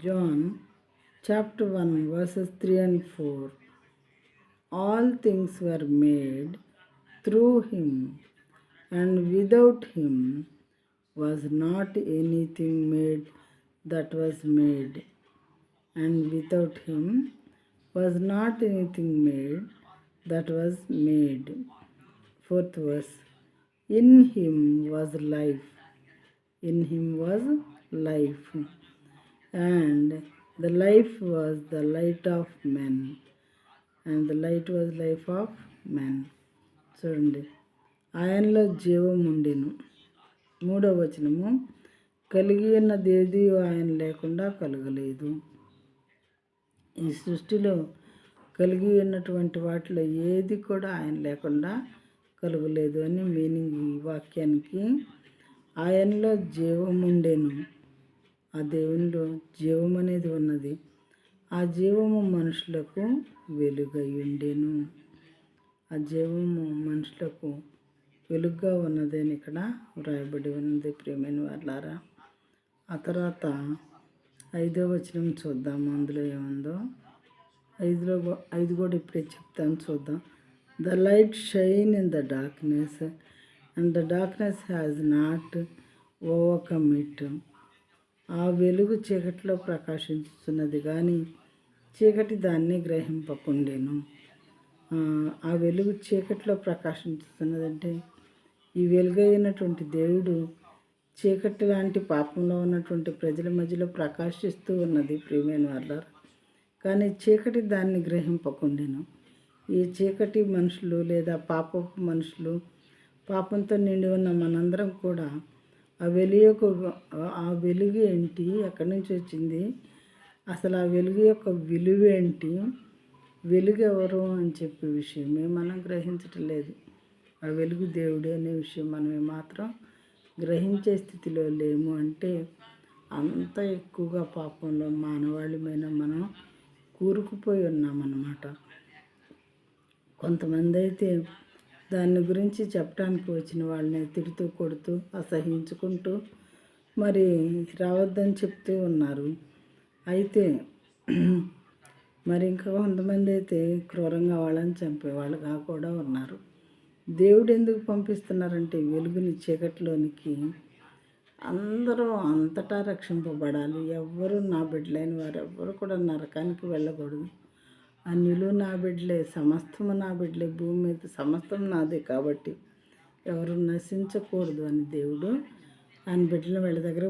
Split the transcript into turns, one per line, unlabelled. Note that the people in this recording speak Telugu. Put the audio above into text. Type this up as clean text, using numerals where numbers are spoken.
John chapter 1 verses 3 and 4. All things were made through him, and without him was not anything made that was made. And without him was not anything made that was made. Fourth verse. In him was life. In him was life. And the life was the light of men. And the light was life of men. చూడండి, ఆయనలో జీవం ఉండెను. మూడవ వచనము, కలిగి ఉన్నదేది ఆయన లేకుండా కలగలేదు. ఈ సృష్టిలో కలిగి ఉన్నటువంటి వాటిలో ఏది కూడా ఆయన లేకుండా కలగలేదు అని మీనింగ్ ఈ వాక్యానికి. ఆయనలో జీవం ఉండెను. ఆ దేవునిలో జీవం అనేది ఉన్నది. ఆ జీవము మనుషులకు వెలుగై ఉండెను. ఆ జీవము మనుషులకు వెలుగుగా ఉన్నదని ఇక్కడ వ్రాయబడి ఉన్నది. ప్రియమైన వాళ్ళారా, ఆ తర్వాత 5వ వచనం చూద్దాము. అందులో ఏముందో 5 కూడా ఇప్పుడే చెప్తాను, చూద్దాం. The light shine in the darkness and the darkness has not overcome it. ఆ వెలుగు చీకటిలో ప్రకాశించుతున్నది కానీ చీకటి దాన్ని గ్రహింపకుండెను. ఆ వెలుగు చీకటిలో ప్రకాశించుతున్నదంటే ఈ వెలుగైనటువంటి దేవుడు చీకటి లాంటి పాపంలో ఉన్నటువంటి ప్రజల మధ్యలో ప్రకాశిస్తూ ఉన్నది. ప్రియమైన వాళ్ళారా, కానీ చీకటి దాన్ని గ్రహింపకుండెను. ఈ చీకటి మనుషులు లేదా పాపపు మనుషులు, పాపంతో నిండి ఉన్న మనందరం కూడా ఆ వెలుగు ఏంటి, ఎక్కడి నుంచి వచ్చింది, అసలు ఆ వెలుగు యొక్క విలువ ఏంటి, వెలుగు ఎవరు అని చెప్పే విషయమే మనం గ్రహించటం లేదు. ఆ వెలుగు దేవుడే అనే విషయం మనం మాత్రం గ్రహించే స్థితిలో లేము. అంటే అంత ఎక్కువగా పాపంలో మానవాళిమైన మనం కూరుకుపోయి ఉన్నామన్నమాట. కొంతమంది అయితే దాని గురించి చెప్పడానికి వచ్చిన వాళ్ళని తిడుతూ కొడుతూ అసహించుకుంటూ మరి రావద్దని చెప్తూ ఉన్నారు. అయితే మరి ఇంకా కొంతమంది అయితే క్రూరంగా వాళ్ళని చంపేవాళ్ళుగా కూడా ఉన్నారు. దేవుడు ఎందుకు పంపిస్తున్నారంటే వెలుగుని చీకటిలోనికి అందరూ అంతటా రక్షింపబడాలి. ఎవ్వరూ నా బిడ్డలైన వారు ఎవ్వరు కూడా నరకానికి వెళ్ళకూడదు. అన్యులు నా బిడ్డలే, సమస్తము నా బిడ్డలే, భూమి మీద సమస్తం నాదే, కాబట్టి ఎవరు నశించకూడదు అని దేవుడు ఆయన బిడ్డలను వీళ్ళ దగ్గర